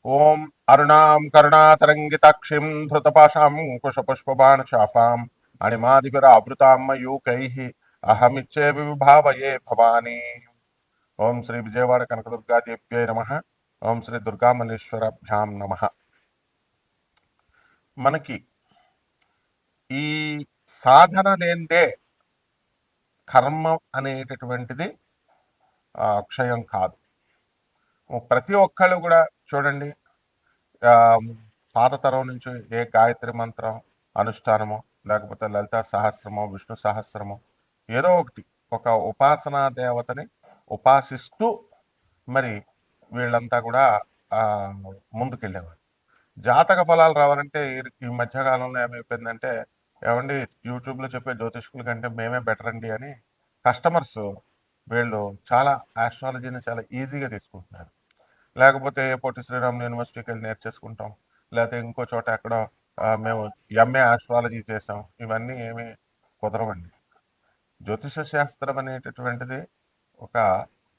ఓం అరుణాం కరుణాతరంగితాక్షిం ధృతపాశాం కుశపుష్పబాణచాపాం అణిమాదిభిరావృతాం మయూకైః అహమిచ్చేవి విభావయే భవానీ. ఓం శ్రీ విజయవాడ కనకదుర్గాదేవ్యై నమః. ఓం శ్రీ దుర్గామల్లేశ్వరాభ్యాం నమః. మనకి ఈ సాధన లేనిదే కర్మ అనేటటువంటిది క్షయం కాదు. ప్రతి ఒక్కళ్ళు కూడా చూడండి, పాత తరం నుంచి ఏ గాయత్రి మంత్రం అనుష్ఠానమో లేకపోతే లలితా సహస్రమో విష్ణు సహస్రమో ఏదో ఒకటి ఒక ఉపాసనా దేవతని ఉపాసిస్తూ మరి వీళ్ళంతా కూడా ముందుకెళ్ళేవారు. జాతక ఫలాలు రావాలంటే ఈ మధ్యకాలంలో ఏమైపోయిందంటే, ఏమండి యూట్యూబ్లో చెప్పే జ్యోతిష్కుల కంటే మేమే బెటర్ అండి అని కస్టమర్స్ వీళ్ళు చాలా ఆస్ట్రాలజీని చాలా ఈజీగా తీసుకుంటున్నారు. లేకపోతే పొట్టి శ్రీరాములు యూనివర్సిటీకి వెళ్ళి నేర్చేసుకుంటాం, లేకపోతే ఇంకో చోట ఎక్కడో మేము ఎంఏ ఆస్ట్రాలజీ చేసాం, ఇవన్నీ ఏమీ కుదరవండి. జ్యోతిష శాస్త్రం అనేటటువంటిది ఒక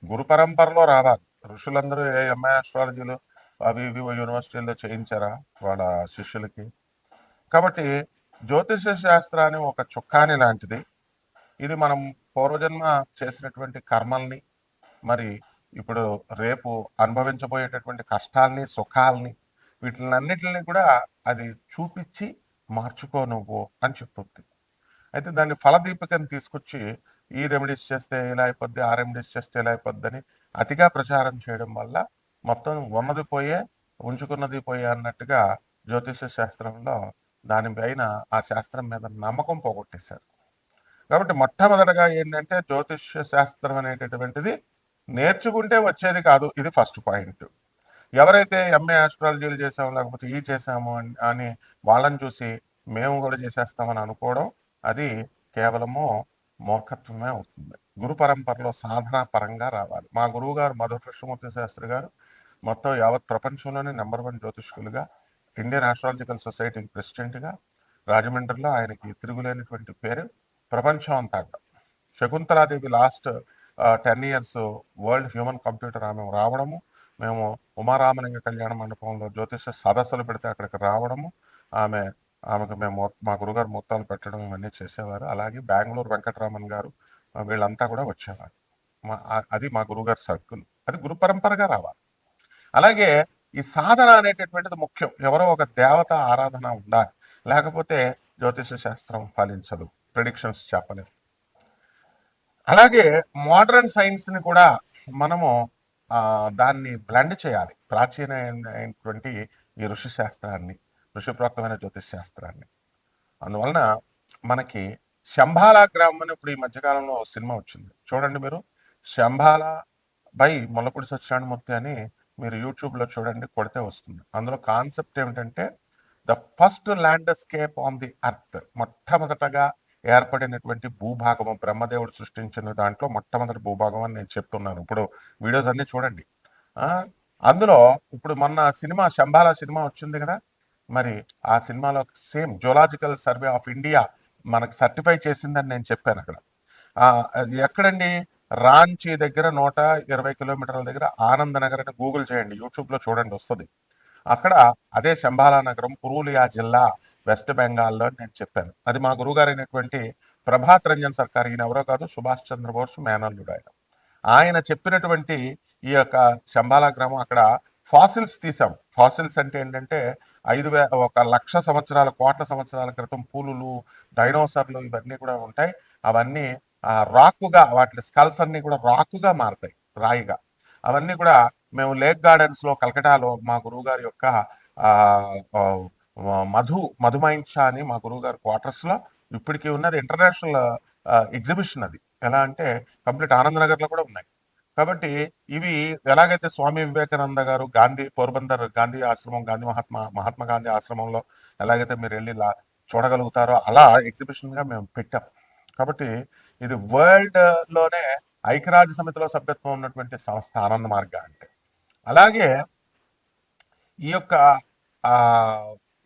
గురు పరంపరలో రావాలి. ఋషులందరూ ఎంఏ ఆస్ట్రాలజీలు అవి ఇవి యూనివర్సిటీల్లో చేయించారా వాళ్ళ శిష్యులకి? కాబట్టి జ్యోతిష శాస్త్రాన్ని ఒక చుక్కాని లాంటిది. ఇది మనం పూర్వజన్మ చేసినటువంటి కర్మల్ని, మరి ఇప్పుడు రేపు అనుభవించబోయేటటువంటి కష్టాల్ని సుఖాలని వీటినన్నిటిని కూడా అది చూపించి మార్చుకో నువ్వు అని చెప్తుంది. అయితే దాన్ని ఫలదీపికని తీసుకొచ్చి ఈ రెమెడీస్ చేస్తే ఇలా అయిపోద్ది, ఆ రెమెడీస్ చేస్తే ఇలా అయిపోద్ది అని అతిగా ప్రచారం చేయడం వల్ల మొత్తం ఉన్నది పోయే ఉంచుకున్నది పోయే అన్నట్టుగా జ్యోతిష శాస్త్రంలో దానిపైన ఆ శాస్త్రం మీద నమ్మకం పోగొట్టేశారు. కాబట్టి మొట్టమొదటగా ఏంటంటే జ్యోతిష శాస్త్రం అనేటటువంటిది నేర్చుకుంటే వచ్చేది కాదు. ఇది ఫస్ట్ పాయింట్. ఎవరైతే ఎంఏ ఆస్ట్రాలజీలు చేసాము లేకపోతే ఈ చేసాము అని వాళ్ళని చూసి మేము కూడా చేసేస్తామని అనుకోవడం అది కేవలము మూర్ఖత్వమే అవుతుంది. గురు పరంపరలో సాధనా పరంగా రావాలి. మా గురువు గారు మధు కృష్ణమూర్తి శాస్త్రి గారు మొత్తం యావత్ ప్రపంచంలోనే నెంబర్ 1 జ్యోతిష్కులుగా, ఇండియన్ ఆస్ట్రాలజికల్ సొసైటీకి ప్రెసిడెంట్గా, రాజమండ్రిలో ఆయనకి తిరుగులేనటువంటి పేరు ప్రపంచం అంతా. Shakuntala Devi last 10 years world human computer ఆమె రావడము, మేము ఉమారామలింగ కళ్యాణ మండపంలో జ్యోతిష సదస్సులు పెడితే అక్కడికి రావడము, ఆమెకు మేము మా గురుగారు ముహూర్తాలు పెట్టడం ఇవన్నీ చేసేవారు. అలాగే బెంగళూరు వెంకటరామన్ గారు వీళ్ళంతా కూడా వచ్చేవారు. అది మా గురుగారు సర్కిల్. అది గురు పరంపరగా రావాలి. అలాగే ఈ సాధన అనేటటువంటిది ముఖ్యం. ఎవరో ఒక దేవత ఆరాధన ఉండాలి, లేకపోతే జ్యోతిష శాస్త్రం ఫలించదు, ప్రిడిక్షన్స్ చెప్పలేము. అలాగే మోడర్న్ సైన్స్ని కూడా మనము దాన్ని బ్లెండ్ చేయాలి, ప్రాచీనమైనటువంటి ఈ ఋషి శాస్త్రాన్ని, ఋషిప్రోక్తమైన జ్యోతిష్ శాస్త్రాన్ని. అందువలన మనకి శంబాలా గ్రామం అని ఇప్పుడు ఈ మధ్యకాలంలో సినిమా వచ్చింది చూడండి మీరు. శంబాలా బై ముల్లపూడి సత్యనారాయణమూర్తి అని మీరు యూట్యూబ్లో చూడండి, కొడితే వస్తుంది. అందులో కాన్సెప్ట్ ఏమిటంటే the first landscape on the earth, మొట్టమొదటగా ఏర్పడినటువంటి భూభాగము బ్రహ్మదేవుడు సృష్టించిన దాంట్లో మొట్టమొదటి భూభాగం అని నేను చెప్తున్నాను. ఇప్పుడు వీడియోస్ అన్నీ చూడండి. అందులో ఇప్పుడు మొన్న సినిమా శంబాలా సినిమా వచ్చింది కదా, మరి ఆ సినిమాలో same zoological survey of India మనకు సర్టిఫై చేసిందని నేను చెప్పాను అక్కడ. అది ఎక్కడండి? రాంచీ దగ్గర 120 కిలోమీటర్ల దగ్గర ఆనంద్ నగర్ అని గూగుల్ చేయండి, యూట్యూబ్లో చూడండి వస్తుంది. అక్కడ అదే శంబాలా నగరం, పురూలియా జిల్లా, వెస్ట్ బెంగాల్లో నేను చెప్పాను. అది మా గురువుగారు అయినటువంటి ప్రభాత్ రంజన్ సర్కార్, ఈయన ఎవరో కాదు, సుభాష్ చంద్రబోస్ మేనల్లుడు ఆయన. ఆయన చెప్పినటువంటి ఈ యొక్క శంబాలా గ్రామం, అక్కడ ఫాసిల్స్ తీసాం. ఫాసిల్స్ అంటే ఏంటంటే 1,00,000 సంవత్సరాల, కోట్ల సంవత్సరాల క్రితం పూలులు, డైనోసర్లు ఇవన్నీ కూడా ఉంటాయి. అవన్నీ రాకుగా, వాటి స్కల్స్ అన్నీ కూడా రాకుగా మారతాయి, రాయిగా. అవన్నీ కూడా మేము లేక్ గార్డెన్స్లో కలకటాలో మా గురువుగారి యొక్క మధుమైంష అని మా గురువుగారి క్వార్టర్స్లో ఇప్పటికీ ఉన్నది. ఇంటర్నేషనల్ ఎగ్జిబిషన్ అది. ఎలా అంటే కంప్లీట్ ఆనందనగర్లో కూడా ఉన్నాయి. కాబట్టి ఇవి ఎలాగైతే స్వామి వివేకానంద గారు గాంధీ పోర్బందర్ గాంధీ ఆశ్రమం, మహాత్మా గాంధీ ఆశ్రమంలో ఎలాగైతే మీరు వెళ్ళి చూడగలుగుతారో అలా ఎగ్జిబిషన్గా మేము పెట్టాం. కాబట్టి ఇది వరల్డ్లోనే ఐక్యరాజ్య సమితిలో సభ్యత్వం ఉన్నటువంటి సంస్థ ఆనంద మార్గ అంటే. అలాగే ఈ యొక్క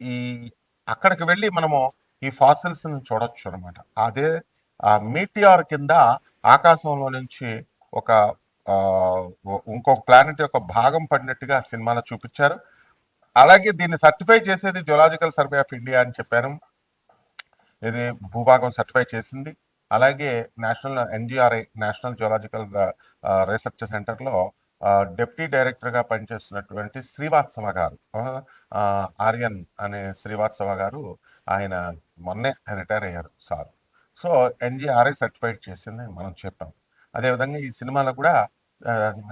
ఈ అక్కడికి వెళ్ళి మనము ఈ ఫాసిల్స్ని చూడొచ్చు అనమాట. అదే మీటిఆర్ కింద ఆకాశంలో నుంచి ఒక ఇంకొక ప్లానెట్ యొక్క భాగం పడినట్టుగా సినిమాలో చూపించారు. అలాగే దీన్ని సర్టిఫై చేసేది జియోలాజికల్ సర్వే ఆఫ్ ఇండియా అని చెప్పాను. ఇది భూభాగం సర్టిఫై చేసింది. అలాగే national NGRI, national geological research సెంటర్లో డిప్యూటీ డైరెక్టర్గా పనిచేస్తున్నటువంటి శ్రీవాత్సవ గారు, ఆర్యన్ అనే శ్రీవాత్సవ గారు, ఆయన మొన్నే రిటైర్ అయ్యారు సార్. సో ఎన్జిఆర్ఐ సర్టిఫైడ్ చేసింది మనం చెప్పాం. అదేవిధంగా ఈ సినిమాలో కూడా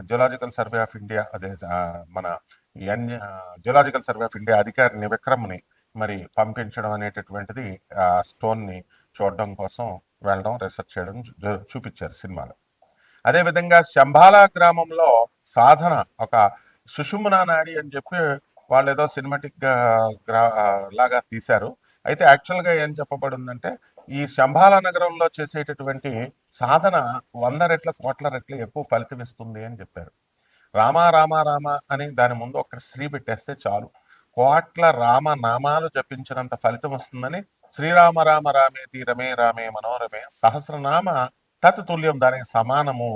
జియోలాజికల్ సర్వే ఆఫ్ ఇండియా, అదే మన ఎన్ జియోలాజికల్ సర్వే ఆఫ్ ఇండియా అధికారిని విక్రమ్ని మరి పంపించడం అనేటటువంటిది ఆ స్టోన్ని చూడడం కోసం వెళ్ళడం, రీసెర్చ్ చేయడం చూపించారు సినిమాలో. అదేవిధంగా శంబాలా గ్రామంలో సాధన ఒక సుషుమ్నా నాడి అని చెప్పి వాళ్ళు ఏదో సినిమాటిక్ లాగా తీశారు. అయితే యాక్చువల్గా ఏం చెప్పబడిందంటే ఈ శంబాలా నగరంలో చేసేటటువంటి సాధన 100 రెట్ల కోట్ల రెట్లు ఎక్కువ ఫలితం ఇస్తుంది అని చెప్పారు. రామ రామ రామ అని దాని ముందు ఒక శ్రీ పెట్టేస్తే చాలు, కోట్ల రామ నామాలు జపించినంత ఫలితం వస్తుందని శ్రీరామ రామ రామేతి రమే రామే మనోరమే సహస్రనామ తత్తుల్యం, దానికి సమానము,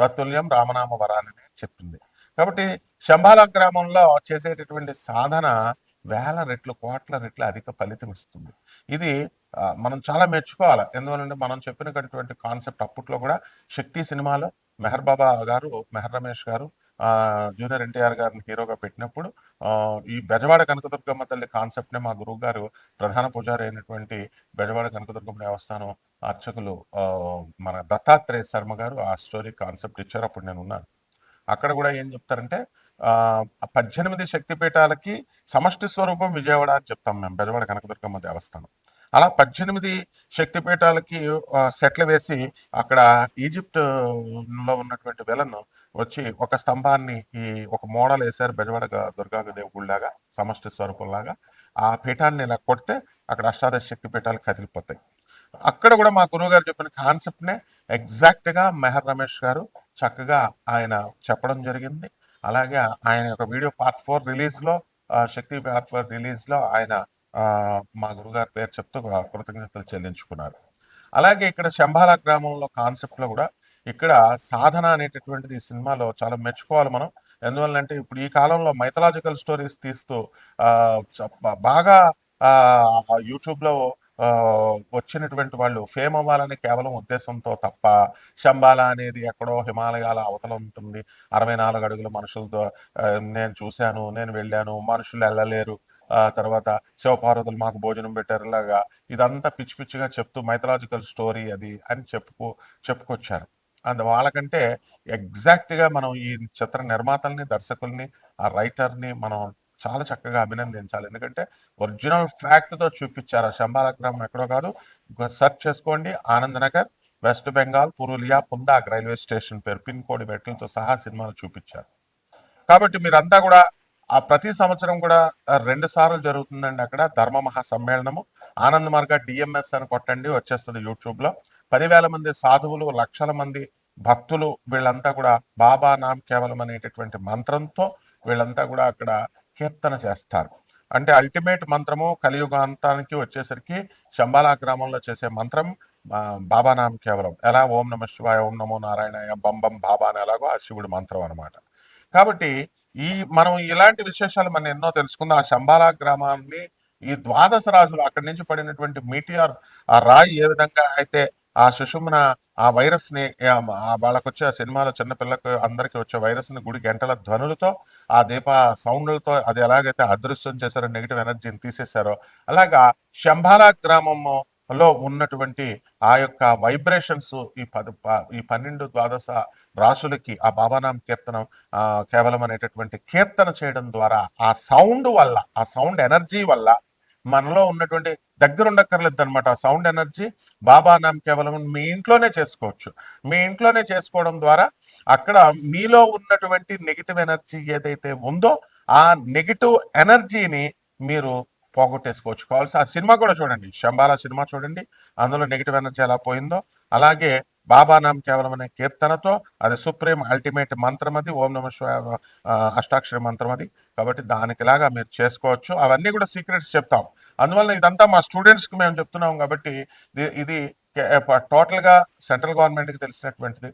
తత్తుల్యం రామనామ వరాలని చెప్పింది. కాబట్టి శంబాల గ్రామంలో చేసేటటువంటి సాధన వేల రెట్లు, కోట్ల రెట్లు అధిక ఫలితం ఇస్తుంది. ఇది మనం చాలా మెచ్చుకోవాలి. ఎందువలంటే మనం చెప్పినటువంటి కాన్సెప్ట్ అప్పట్లో కూడా శక్తి సినిమాలో మెహర్ బాబా గారు, మెహర్ రమేష్ గారు జూనియర్ ఎన్టీఆర్ గారిని హీరోగా పెట్టినప్పుడు ఈ బెజవాడ కనకదుర్గమ్మ తల్లి కాన్సెప్ట్నే మా గురువు గారు, ప్రధాన పూజారి అయినటువంటి బెజవాడ కనకదుర్గమ్మ దేవస్థానం అర్చకులు మన దత్తాత్రేయ శర్మ గారు ఆ స్టోరీ కాన్సెప్ట్ ఇచ్చారు. అప్పుడు నేను ఉన్నాను. అక్కడ కూడా ఏం చెప్తారంటే 18 శక్తిపీఠాలకి సమష్టి స్వరూపం విజయవాడ అని చెప్తాం మేము, బెజవాడ కనకదుర్గమ్మ దేవస్థానం. అలా 18 శక్తిపీఠాలకి సెట్లు వేసి అక్కడ ఈజిప్ట్లో ఉన్నటువంటి విలను వచ్చి ఒక స్తంభాన్ని ఈ ఒక మోడల్ వేశారు బెజవాడ దుర్గాదేవి గుడిలాగా, సమష్టి స్వరూపంలాగా. ఆ పీఠాన్ని ఇలా కొడితే అక్కడ అష్టాదశ శక్తి పీఠాలు కదిలిపోతాయి. అక్కడ కూడా మా గురువు గారు చెప్పిన కాన్సెప్ట్నే ఎగ్జాక్ట్గా మెహర్ రమేష్ గారు చక్కగా ఆయన చెప్పడం జరిగింది. అలాగే ఆయన యొక్క వీడియో పార్ట్ 4 రిలీజ్లో, శక్తి పార్ట్ 4 రిలీజ్లో ఆయన మా గురుగారి పేరు చెప్తూ కృతజ్ఞతలు చెల్లించుకున్నారు. అలాగే ఇక్కడ శంబాల గ్రామంలో కాన్సెప్ట్లో కూడా ఇక్కడ సాధన అనేటటువంటిది ఈ సినిమాలో చాలా మెచ్చుకోవాలి మనం. ఎందువల్లంటే ఇప్పుడు ఈ కాలంలో మైథలాజికల్ స్టోరీస్ తీస్తూ బాగా యూట్యూబ్లో వచ్చినటువంటి వాళ్ళు ఫేమ్ అవ్వాలని కేవలం ఉద్దేశంతో తప్ప, శంబాల అనేది ఎక్కడో హిమాలయాల అవతల ఉంటుంది, 64 అడుగుల మనుషులతో నేను చూశాను, నేను వెళ్ళాను, మనుషులు వెళ్ళలేరు, తర్వాత శివపార్వతులు మాకు భోజనం పెట్టారులాగా ఇదంతా పిచ్చి పిచ్చిగా చెప్తూ మైథలాజికల్ స్టోరీ అది అని చెప్పుకొచ్చారు. వాళ్ళకంటే ఎగ్జాక్ట్గా మనం ఈ చిత్ర నిర్మాతల్ని, దర్శకుల్ని, ఆ రైటర్ని మనం చాలా చక్కగా అభినందించాలి. ఎందుకంటే ఒరిజినల్ ఫ్యాక్ట్తో చూపించారు. ఆ శంబాల గ్రామం ఎక్కడో కాదు, సెర్చ్ చేసుకోండి, Anand Nagar, West Bengal, Purulia, Pundag railway station పేరు, పిన్ కోడ్ మెట్లతో సహా సినిమాలు చూపించారు. కాబట్టి మీరంతా కూడా ప్రతి సంవత్సరం కూడా 2 సార్లు జరుగుతుందండి అక్కడ ధర్మ మహాసమ్మేళనము. ఆనంద్ మార్గ డిఎంఎస్ అని కొట్టండి, వచ్చేస్తుంది యూట్యూబ్లో. 10,000 మంది సాధువులు, లక్షల మంది భక్తులు, వీళ్ళంతా కూడా బాబా నామ్ కేవలం అనేటటువంటి మంత్రంతో వీళ్ళంతా కూడా అక్కడ కీర్తన చేస్తారు. అంటే అల్టిమేట్ మంత్రము కలియుగాంతానికి వచ్చేసరికి శంబాలా గ్రామంలో చేసే మంత్రం బాబా నామ్ కేవలం. ఎలా ఓం నమ శివాయ, ఓం నమో నారాయణాయ, బం బాబా అని ఎలాగో ఆ శివుడి మంత్రం అనమాట. కాబట్టి మనం ఇలాంటి విశేషాలు మనం ఎన్నో తెలుసుకుందాం. ఆ శంబాలా గ్రామాన్ని ఈ ద్వాదశ రాజులు అక్కడి నుంచి పడినటువంటి మీటియార్, ఆ రాయి ఏ విధంగా అయితే ఆ సుషుమ్న ఆ వైరస్ ని వాళ్ళకి వచ్చే ఆ సినిమాలో చిన్నపిల్లలకు అందరికి వచ్చే వైరస్ ని గుడి గంటల ధ్వనులతో, ఆ దీప సౌండ్లతో అది ఎలాగైతే అదృశ్యం చేశారో, నెగిటివ్ ఎనర్జీని తీసేశారో, అలాగా శంబాలా గ్రామంలో ఉన్నటువంటి ఆ యొక్క వైబ్రేషన్స్ ఈ 12 ద్వాదశ రాసులకి ఆ బాబానాం కీర్తనం కేవలం అనేటటువంటి కీర్తన చేయడం ద్వారా ఆ సౌండ్ వల్ల, ఆ సౌండ్ ఎనర్జీ వల్ల మనలో ఉన్నటువంటి దగ్గర ఉండక్కర్లేదు అనమాట. ఆ సౌండ్ ఎనర్జీ బాబా నామ్ కేవలం మీ ఇంట్లోనే చేసుకోవచ్చు. మీ ఇంట్లోనే చేసుకోవడం ద్వారా అక్కడ మీలో ఉన్నటువంటి నెగిటివ్ ఎనర్జీ ఏదైతే ఉందో ఆ నెగిటివ్ ఎనర్జీని మీరు పోగొట్టేసుకోవచ్చు. కావాల్సి ఆ సినిమా కూడా చూడండి, శంబాలా సినిమా చూడండి, అందులో నెగిటివ్ ఎనర్జీ ఎలా పోయిందో. అలాగే బాబా నామ్ కేవలం అనే కీర్తనతో, అది సుప్రీం అల్టిమేట్ మంత్రం, అది ఓం నమ శివాయ అష్టాక్షరి మంత్రం అది. కాబట్టి దానికిలాగా మీరు చేసుకోవచ్చు. అవన్నీ కూడా సీక్రెట్స్ చెప్తాం. అందువల్ల ఇదంతా మా స్టూడెంట్స్కి మేము చెప్తున్నాం. కాబట్టి ఇది టోటల్గా సెంట్రల్ గవర్నమెంట్కి తెలిసినటువంటిది.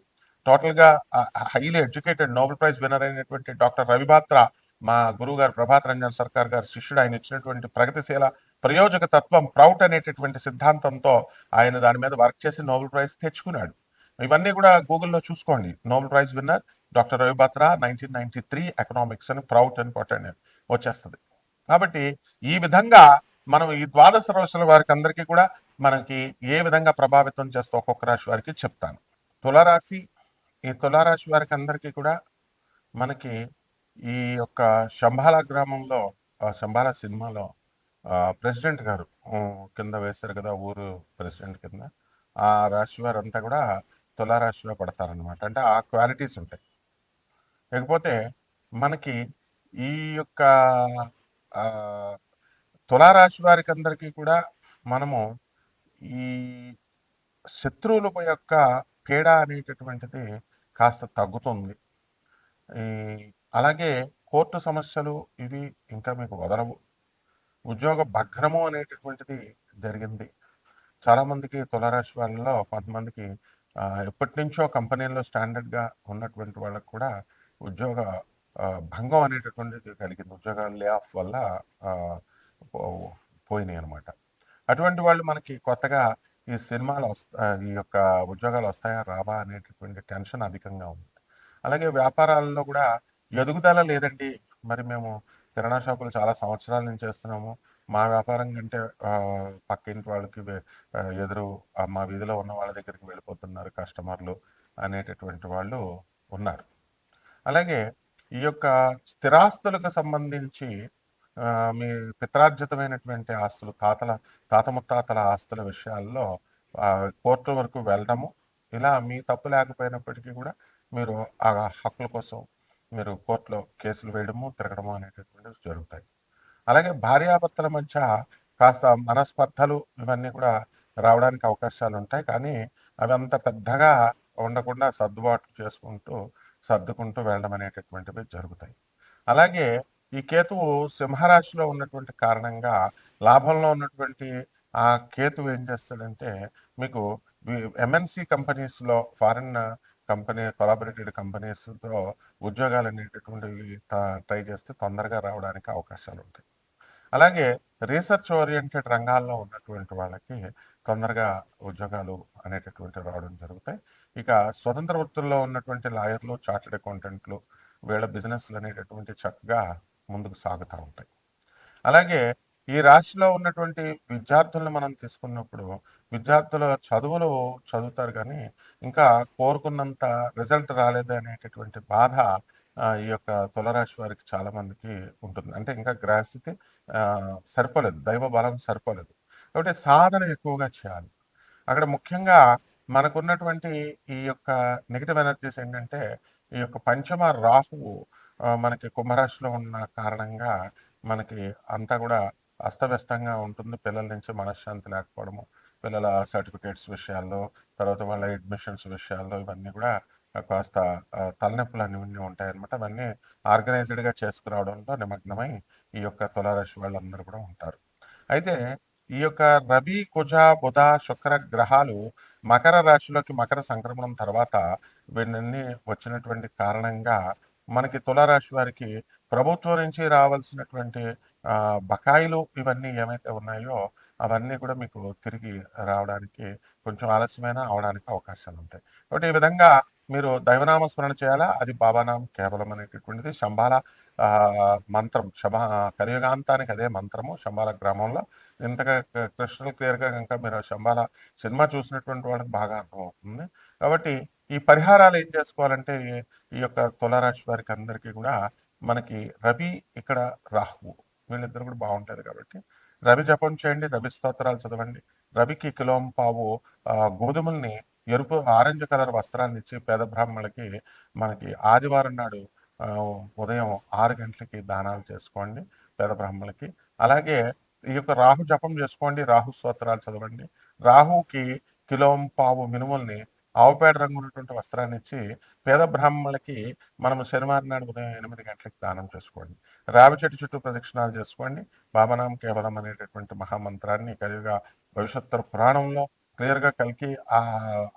టోటల్గా highly educated Nobel prize winner అయినటువంటి డాక్టర్ రవిబాత్ర మా గురువు గారు ప్రభాత్ రంజన్ సర్కార్ గారు శిష్యుడు. ఆయన ఇచ్చినటువంటి ప్రగతిశీల ప్రయోజక తత్వం ప్రౌట్ అనేటటువంటి సిద్ధాంతంతో ఆయన దాని మీద వర్క్ చేసి నోబెల్ ప్రైజ్ తెచ్చుకున్నాడు. ఇవన్నీ కూడా గూగుల్లో చూసుకోండి. Nobel prize winner doctor Ravi Batra 1993 economics అని ప్రౌట్ అని కొట్టండి వచ్చేస్తుంది. కాబట్టి ఈ విధంగా మనం ఈ ద్వాదశ రాశుల వారికి అందరికీ కూడా మనకి ఏ విధంగా ప్రభావితం చేస్తే ఒక్కొక్క రాశి వారికి చెప్తాను. తులారాశి, ఈ తులారాశి వారికి అందరికీ కూడా మనకి ఈ యొక్క శంబాల గ్రామంలో శంబాల సినిమాలో ప్రెసిడెంట్ గారు కింద వేశారు కదా, ఊరు ప్రెసిడెంట్ కింద. ఆ రాశి వారంతా కూడా తులారాశిలో పడతారనమాట. అంటే ఆ క్వాలిటీస్ ఉంటాయి. లేకపోతే మనకి ఈ యొక్క తులారాశి వారికి అందరికీ కూడా మనము ఈ శత్రువుల యొక్క పీడ అనేటటువంటిది కాస్త తగ్గుతుంది. ఈ అలాగే కోర్టు సమస్యలు ఇవి ఇంకా మీకు వదలవు. ఉద్యోగ భగ్నము అనేటటువంటిది జరిగింది. చాలామందికి తులారాశి వాళ్ళలో కొంతమందికి ఎప్పటి నుంచో కంపెనీల్లో స్టాండర్డ్గా ఉన్నటువంటి వాళ్ళకు కూడా ఉద్యోగ భంగం అనేటటువంటిది కలిగింది. ఉద్యోగాల లే ఆఫ్ వల్ల పోయినాయి అనమాట. అటువంటి వాళ్ళు మనకి కొత్తగా ఈ సినిమాలు ఈ యొక్క ఉద్యోగాలు వస్తాయా రావా అనేటటువంటి టెన్షన్ అధికంగా ఉంది. అలాగే వ్యాపారాలలో కూడా ఎదుగుదల లేదండి. మరి మేము కిరాణా షాపులు చాలా సంవత్సరాల నుంచి చేస్తున్నాము. మా వ్యాపారం కంటే పక్కింటి వాళ్ళకి ఎదురు మా వీధిలో ఉన్న వాళ్ళ దగ్గరికి వెళ్ళిపోతున్నారు కస్టమర్లు అనేటటువంటి వాళ్ళు ఉన్నారు. అలాగే ఈ యొక్క స్థిరాస్తులకు సంబంధించి మీ పిత్రార్జితమైనటువంటి ఆస్తులు, తాత ముత్తాతల ఆస్తుల విషయాల్లో కోర్టు వరకు వెళ్ళడము, ఇలా మీ తప్పు లేకపోయినప్పటికీ కూడా మీరు ఆ హక్కుల కోసం మీరు కోర్టులో కేసులు వేయడము, తిరగడము అనేటటువంటివి జరుగుతాయి. అలాగే భార్యాభర్తల మధ్య కాస్త మనస్పర్ధలు ఇవన్నీ కూడా రావడానికి అవకాశాలు ఉంటాయి. కానీ అవి అంత పెద్దగా ఉండకుండా సర్దుకుంటూ వెళ్ళడం అనేటటువంటివి జరుగుతాయి. అలాగే ఈ కేతువు సింహరాశిలో ఉన్నటువంటి కారణంగా లాభంలో ఉన్నటువంటి ఆ కేతువు ఏం చేస్తాడంటే మీకు ఎంఎన్సి కంపెనీస్లో ఫారిన్ కంపెనీ కొలాబరేటెడ్ కంపెనీస్తో ఉద్యోగాలు అనేటటువంటివి ట్రై చేస్తే తొందరగా రావడానికి అవకాశాలు ఉంటాయి. అలాగే రీసెర్చ్ ఓరియంటెడ్ రంగాల్లో ఉన్నటువంటి వాళ్ళకి తొందరగా ఉద్యోగాలు అనేటటువంటివి రావడం జరుగుతాయి. ఇక స్వతంత్ర వృత్తుల్లో ఉన్నటువంటి లాయర్లు, చార్టెడ్ అకౌంటెంట్లు వీళ్ళ బిజినెస్లు అనేటటువంటి చక్కగా ముందుకు సాగుతూ ఉంటాయి. అలాగే ఈ రాశిలో ఉన్నటువంటి విద్యార్థులను మనం తీసుకున్నప్పుడు విద్యార్థుల చదువులు చదువుతారు కానీ ఇంకా కోరుకున్నంత రిజల్ట్ రాలేదు అనేటటువంటి బాధ ఈ యొక్క తులరాశి వారికి చాలా మందికి ఉంటుంది. అంటే ఇంకా గ్రహస్థితి సరిపోలేదు, దైవ బలం సరిపోలేదు. కాబట్టి సాధన ఎక్కువగా చేయాలి. అక్కడ ముఖ్యంగా మనకున్నటువంటి ఈ యొక్క నెగిటివ్ ఎనర్జీస్ ఏంటంటే ఈ యొక్క పంచమ రాహువు మనకి కుంభరాశిలో ఉన్న కారణంగా మనకి అంతా కూడా అస్తవ్యస్తంగా ఉంటుంది. పిల్లల నుంచి మనశ్శాంతి లేకపోవడము, పిల్లల సర్టిఫికేట్స్ విషయాల్లో, తర్వాత వాళ్ళ అడ్మిషన్స్ విషయాల్లో ఇవన్నీ కూడా కాస్త తలనొప్పులు అన్నీ ఉంటాయన్నమాట. అవన్నీ ఆర్గనైజ్డ్గా చేసుకురావడంలో నిమగ్నమై ఈ యొక్క తులారాశి వాళ్ళందరూ కూడా ఉంటారు. అయితే ఈ యొక్క రవి, కుజ, బుధ, శుక్ర గ్రహాలు మకర రాశిలోకి మకర సంక్రమణం తర్వాత వీళ్ళన్నీ వచ్చినటువంటి కారణంగా మనకి తులారాశి వారికి ప్రభుత్వం నుంచి రావాల్సినటువంటి బకాయిలు ఇవన్నీ ఏమైతే ఉన్నాయో అవన్నీ కూడా మీకు తిరిగి రావడానికి కొంచెం ఆలస్యమైన అవడానికి అవకాశాలు ఉంటాయి. కాబట్టి ఈ విధంగా మీరు దైవనామ స్మరణ చేయాలా. అది బాబానామం కేవలం అనేటటువంటిది శంబాల మంత్రం. కలియుగాంతానికి అదే మంత్రము శంబాల గ్రామంలో. ఇంతగా క్రిస్టల్ క్లియర్గా కనుక మీరు శంబాల సినిమా చూసినటువంటి వాళ్ళకి బాగా అర్థమవుతుంది. కాబట్టి ఈ పరిహారాలు ఏం చేసుకోవాలంటే ఈ యొక్క తులారాశి వారికి అందరికీ కూడా మనకి రవి, ఇక్కడ రాహువు వీళ్ళిద్దరు కూడా బాగుంటారు. కాబట్టి రవి జపం చేయండి, రవి స్తోత్రాలు చదవండి. రవికి కిలోంపావు గోధుమల్ని ఎరుపు ఆరెంజ్ కలర్ వస్త్రాన్ని ఇచ్చి పేద బ్రాహ్మణులకి మనకి ఆదివారం నాడు ఉదయం 6 గంటలకి దానాలు చేసుకోండి పేద బ్రాహ్మణులకి. అలాగే ఈ యొక్క రాహు జపం చేసుకోండి, రాహు స్తోత్రాలు చదవండి. రాహుకి కిలోంపావు మినుముల్ని ఆవుపేడ రంగు ఉన్నటువంటి వస్త్రాన్ని ఇచ్చి పేద బ్రాహ్మణులకి మనం శనివారం నాడు ఉదయం 8 గంటలకు దానం చేసుకోండి. రావి చెట్టు చుట్టూ ప్రదక్షిణాలు చేసుకోండి. బాబానాం కేవలం అనేటటువంటి మహామంత్రాన్ని కలియుగ భవిష్యత్తు పురాణంలో క్లియర్గా కలిగి ఆ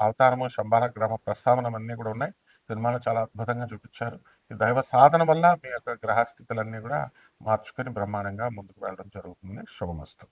అవతారము శంబాల గ్రామ ప్రస్తావన అన్నీ కూడా ఉన్నాయి. సినిమాలో చాలా అద్భుతంగా చూపించారు. ఈ దైవ సాధన వల్ల మీ యొక్క గ్రహస్థితులన్నీ కూడా మార్చుకొని బ్రహ్మాండంగా ముందుకు వెళ్ళడం జరుగుతుంది. శుభమస్తు.